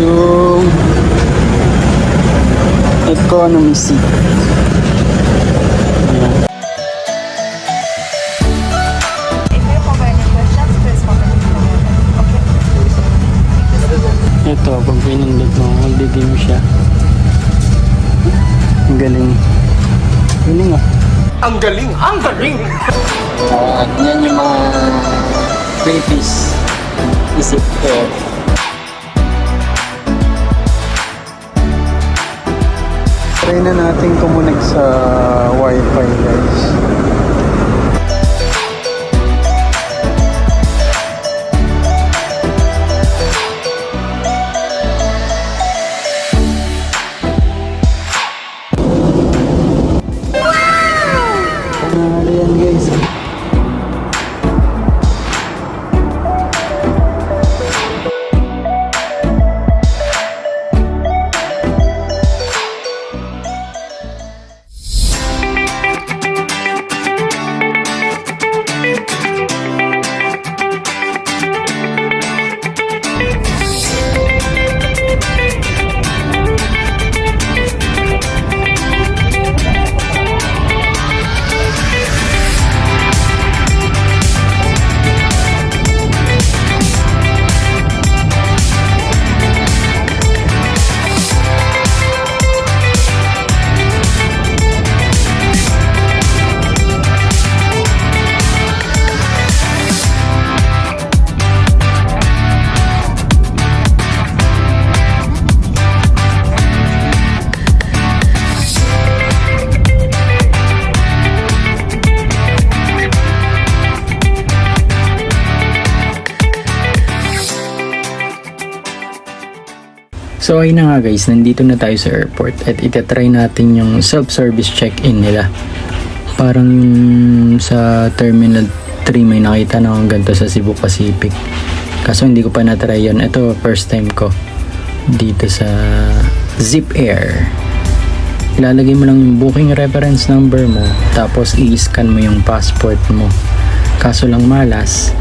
yung economy seat. Ayan. Ito, pag pinindot mo, magdidim siya. Ang galing. Galing ah. Ang galing! Ang galing! Yan yung mga babies. Isip ko. Try na natin kumonect sa wifi guys. Panalo yan guys. So ayun na nga guys, nandito na tayo sa airport at itatry natin yung self-service check-in nila. Parang sa Terminal 3 may nakita na akong ganito sa Cebu Pacific. Kaso hindi ko pa na-try yun. Ito first time ko dito sa Zip Air. Ilalagay mo lang yung booking reference number mo, tapos i-scan mo yung passport mo. Kaso lang malas,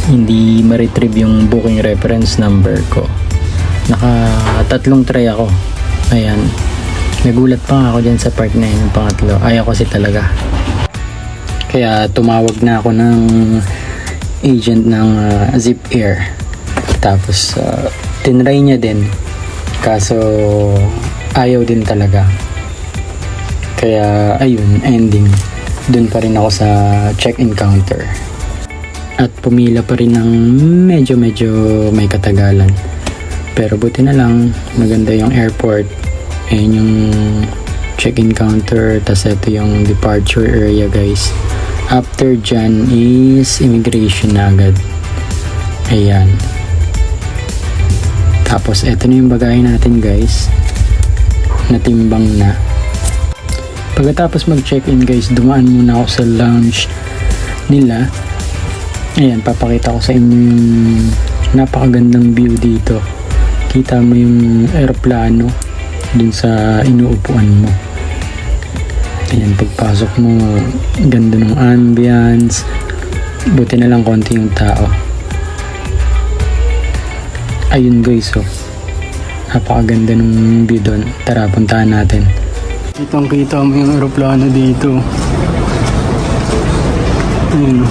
hindi ma-retrieve yung booking reference number ko. Tatlong try ako. Ayan. Nagulat pa nga ako dyan sa part na yun, yung pangatlo. Ayaw kasi talaga. Kaya tumawag na ako ng agent ng Zip Air. Tapos tinry niya din. Kaso ayaw din talaga. Kaya ayun, ending. Dun pa rin ako sa check-in counter. At pumila pa rin ng medyo may katagalan. Pero buti na lang, maganda yung airport. Ayan yung check-in counter. Tas ito yung departure area guys. After dyan is immigration na agad. Ayan. Tapos ito na yung bagahe natin guys. Natimbang na. Pagkatapos mag-check-in guys, dumaan muna ako sa lounge nila. Ayan, papakita ko sa inyo yung napakagandang view dito. Kita mo yung aeroplano dun sa inuupuan mo. Ayan, pagpasok mo, ganda ng ambience. Buti na lang konti yung tao. Ayun guys, oh. Napakaganda ng view dun. Tara, puntahan natin. Kitang kita mo yung aeroplano dito. Ayun.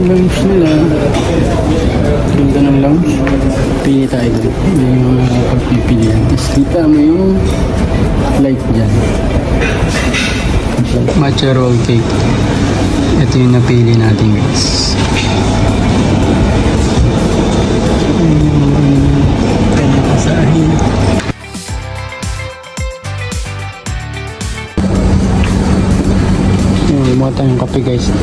Lounge nila. Ganda ng lounge. Pili tayo. May mga pagpipilian. Tapos kita mo yung light dyan. Matcha roll cake. Ito yung napili natin guys. Ganda ka sa ahin. Lumuha tayong kape guys.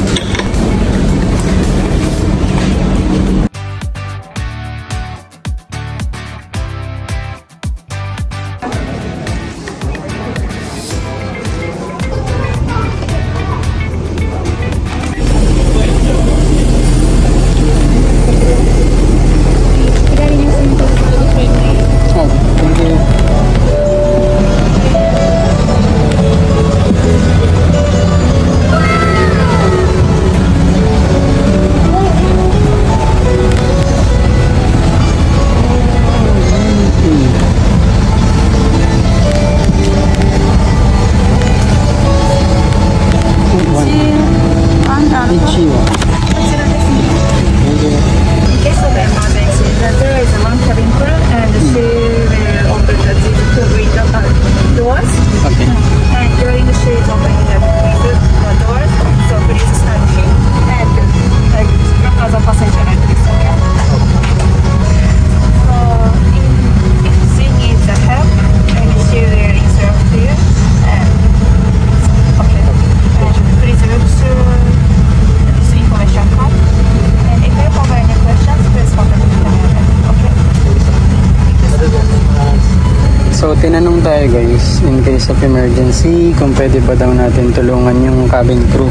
tayo guys, in case of emergency, kung pwede ba daw natin tulungan yung cabin crew.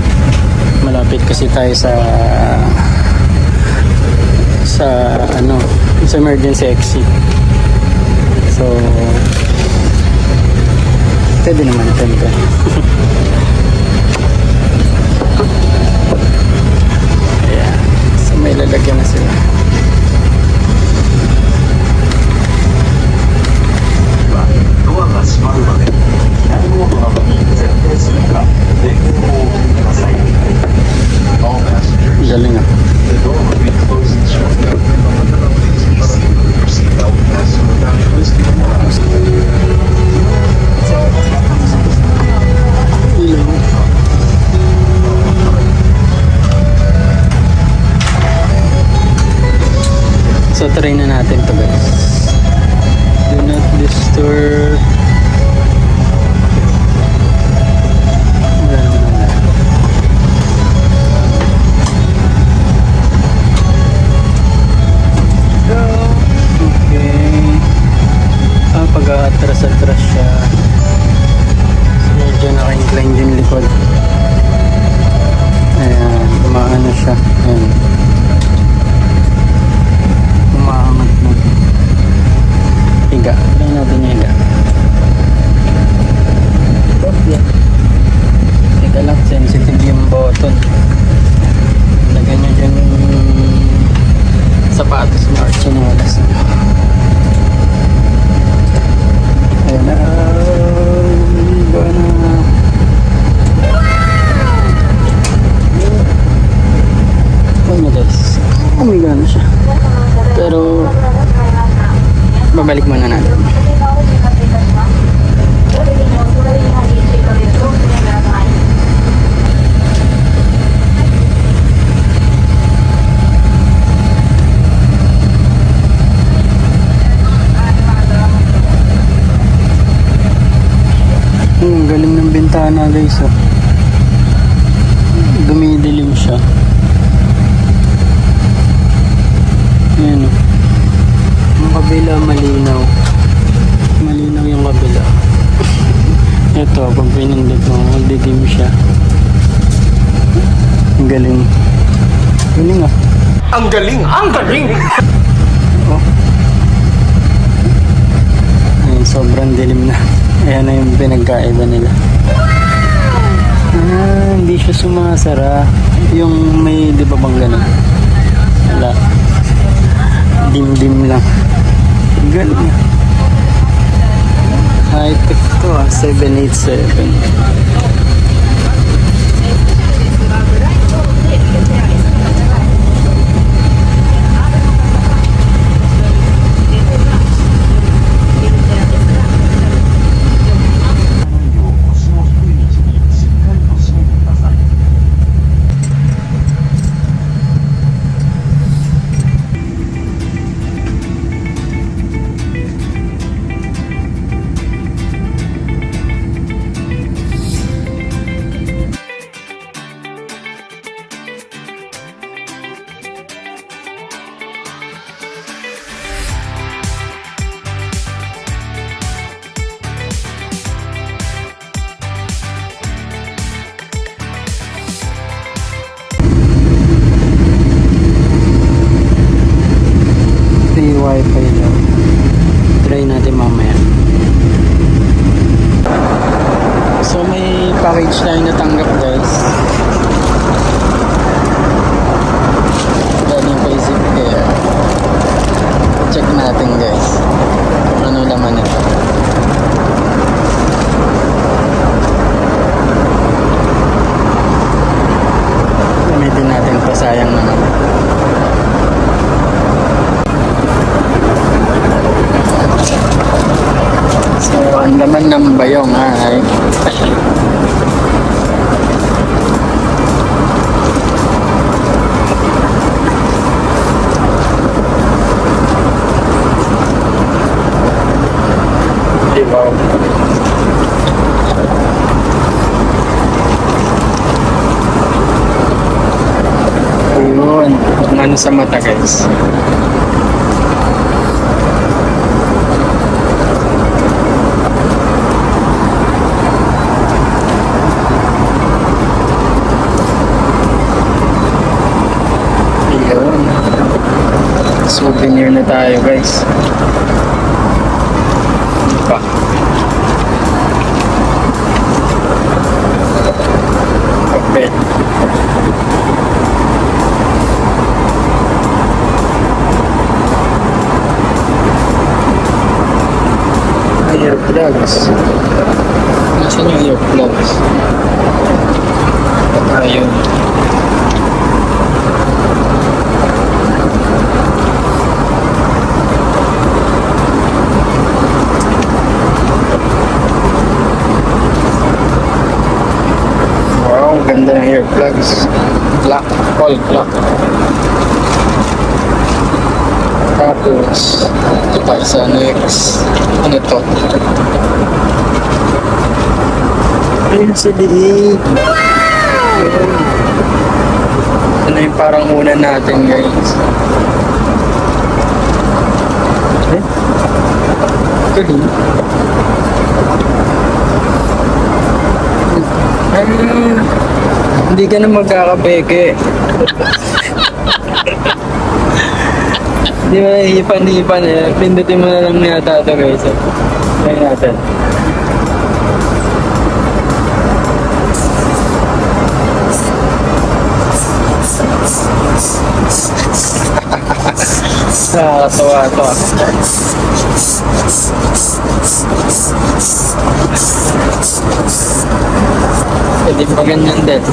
Malapit kasi tayo sa ano, sa emergency exit. So pwede naman siyempre. Ayan, so may lalagyan na sila. Galing ah. So try na natin to guys. Do not disturb. Pag-atras-atras siya. So, medyo naka-incline yung likod. Ayan, umaano siya. Ayan. Umaangat na. Higa. Tingnan natin yung higa. Teka lang, sensitive yung button. Lagyan nyo dyan yung sapatos na or chinelas. Ayan na. Iba na. Oh my guys. Umiga na siya. Pero babalik muna natin. Ang galing ng bintana guys oh. Dumidilim siya. Ayan oh. Yung kabila malinaw. Malinaw yung kabila. Ito pag pinindot mo, magdidim siya. Ang galing. Galing ah. Ang galing! Ang galing! Oh. Ayan, sobrang dilim na. Ayan na yung pinagkaiba nila. Hindi siya sumasara. Yung may, di ba bang ganun? Wala. Dim-dim lang. Galing. High-tech to ah. 787. Free wifi daw. Try natin mamaya. So may package tayo natanggap guys. Galing kay Zipcare. Check natin guys. Ano laman ito. Gamitin natin ito, sayang naman. So, ang laman ng bayong ay wow. Ayun, ano sa mata guys. Souvenir na tayo guys. Pa. Okay. Earplugs. Nasaan yung earplugs? Ayun. Wow, ang ganda ng earplugs. Black, all black. Tapos, ito tayo sa next. Ano to? Ayun sa liig. Ano yung parang una natin guys? Eh? Galing. Hindi ka na magkakapeke. Di ba, hipan-hipan eh. Pindutin mo na lang yata ito guys. Kaya natin. Nakakatawa ito. Pwede pa ganyan din.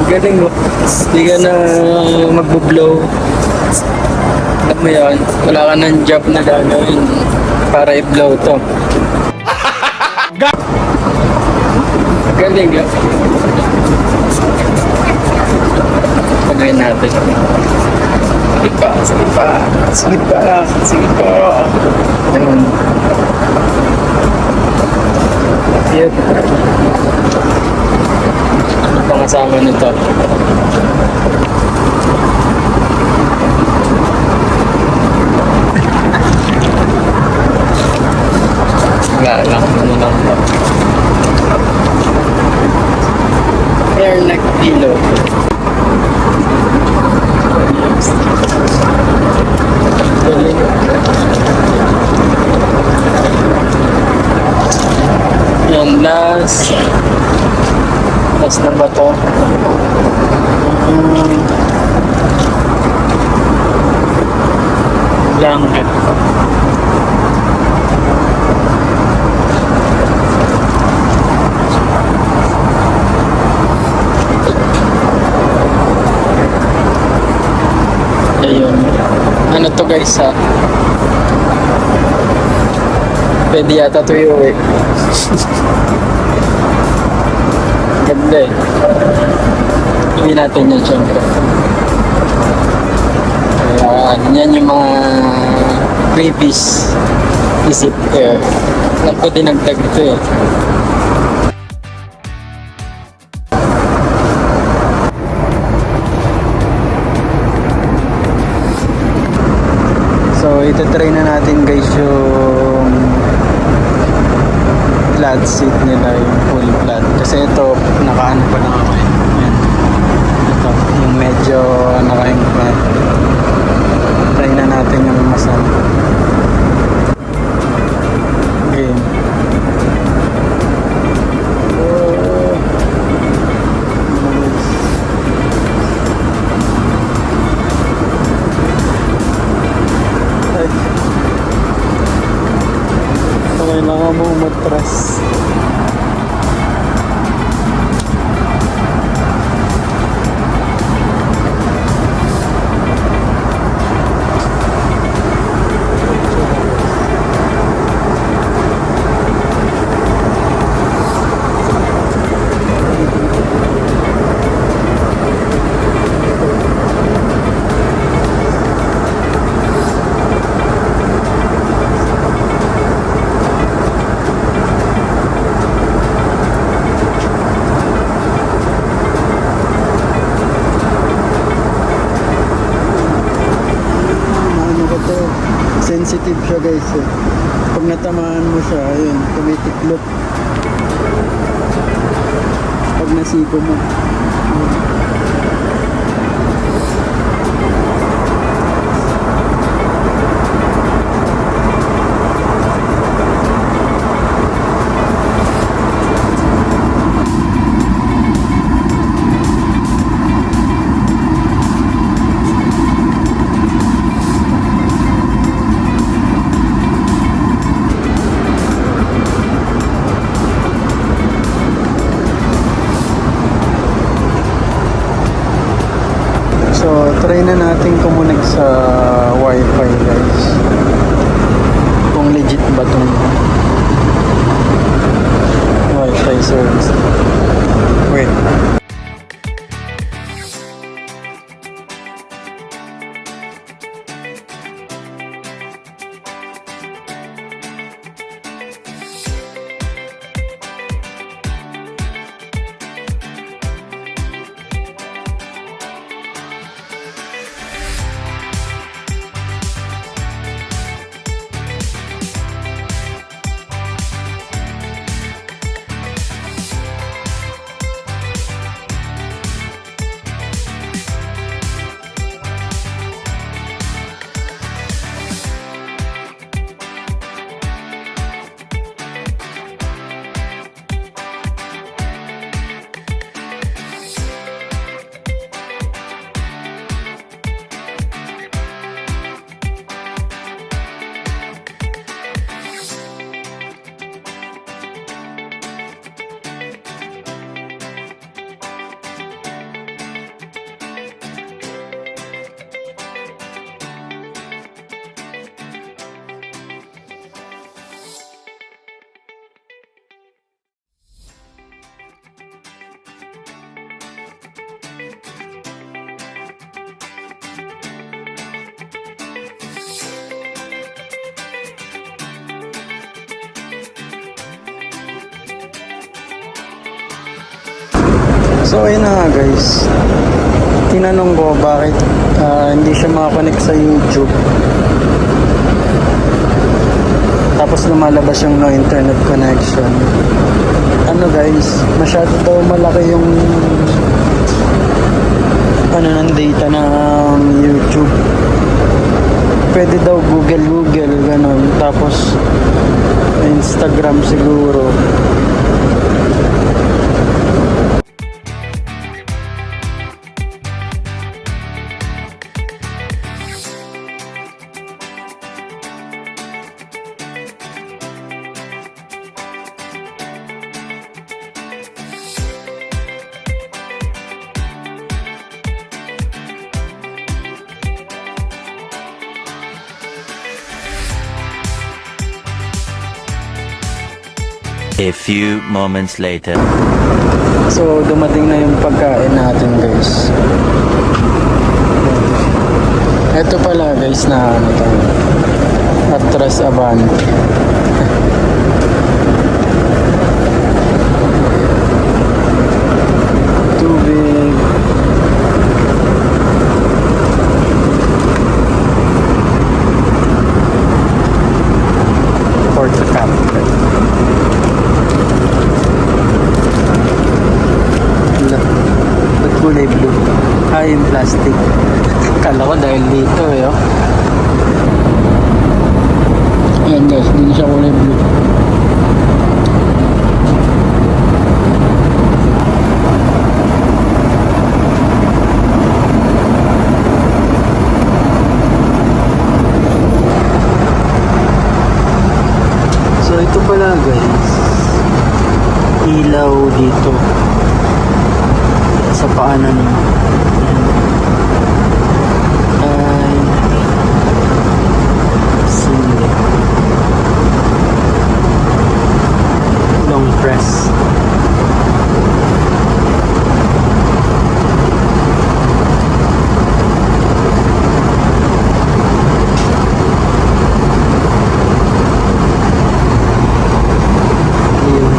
Galing mo. Hindi ka na magbo-blow. Alam mo yun, wala ka ng job na gagawin para i-blow to. Galing ka. Pagayin natin. Sige pa, sige pa, sige pa, sige pa. Ayun. Yun. Ano pang kasama nito? Wala lang, ano lang to. Hair neck pillow. Yan, last na ba to? Blanket. Ayun. Ano to guys ha? Pwede yata to iuwi. Ganda eh. Iwi natin yan syempre. Ayan. Yan yung mga freebies. Isip air. Alam ko dinagdag ito eh. So, itatry na natin guys yung flat seat nila, yung full flat. Kasi ito, nakaano pa lang ako eh. Yan. Ito, yung medyo nakain pa. Try na natin yung masal. Okay. Kailangan mo umatras. siko mo. So, try na natin kumunig sa Wi-Fi, guys. Kung legit ba itong Wi-Fi service. Wait. So ayun na nga guys, tinanong ko bakit hindi siya makakonect sa YouTube, tapos lumalabas yung no internet connection. Ano guys, masyado daw malaki yung ng data ng YouTube. Pwede daw Google ganun, tapos Instagram siguro. A few moments later. So dumating na yung pagkain natin guys. Ito pala guys na ano to, Atras Aban. Tubig. Pork cup. Ba't kulay blue? Yung plastic. Kala ko dahil dito oh. Ayan guys, hindi siya kulay blue. So ito pala guys, ilaw dito sa paanan niya. Ay single long press. Ayun.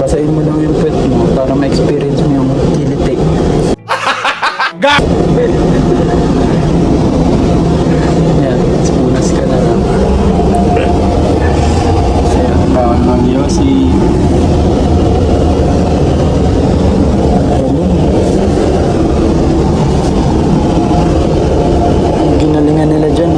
Basahin mo lang yung puwet mo para ma-experience mo yung kilite. Yan, punas ka na lang. Ayan, bawal mag-yosi. Ginalingan nila dyan.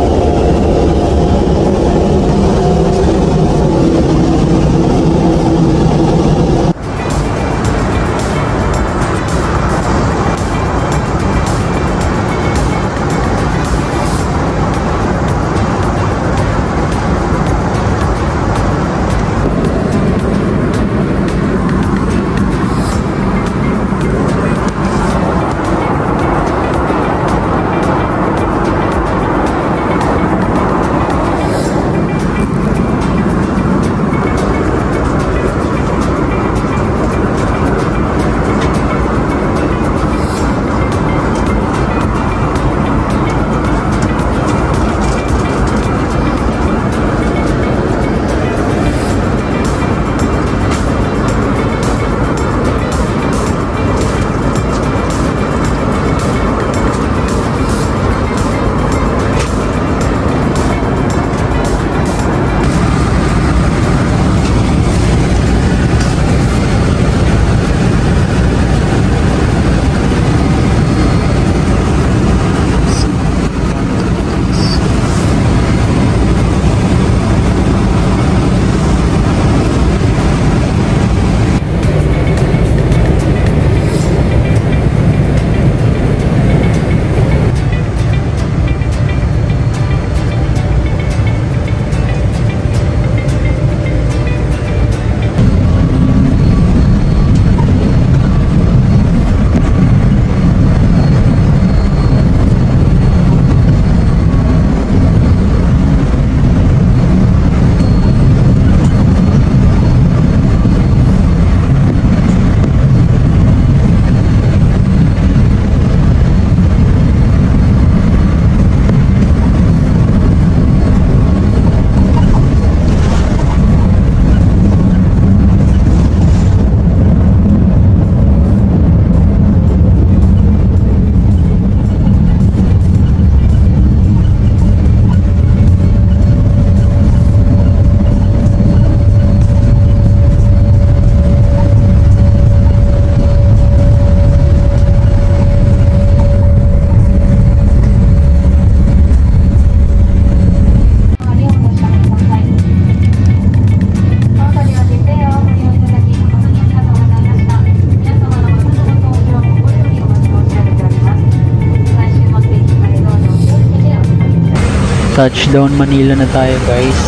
Touchdown Manila na tayo guys.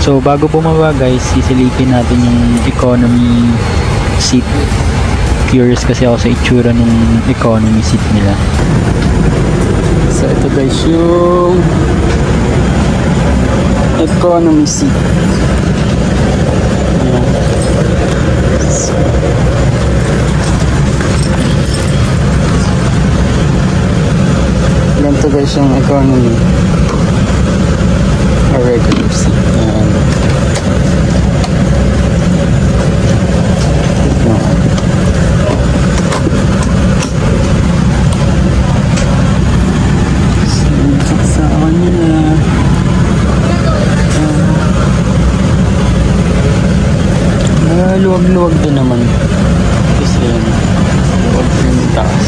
So bago bumaba guys, sisilipin natin yung economy seat. Curious kasi ako sa itsura ng economy seat nila. So ito guys yung economy seat. Ayan. Ganito guys yung economy. A regular seat. Ayan. Sa kanila. Luwag-luwag din naman. Kasi yan. Luwag din yung taas.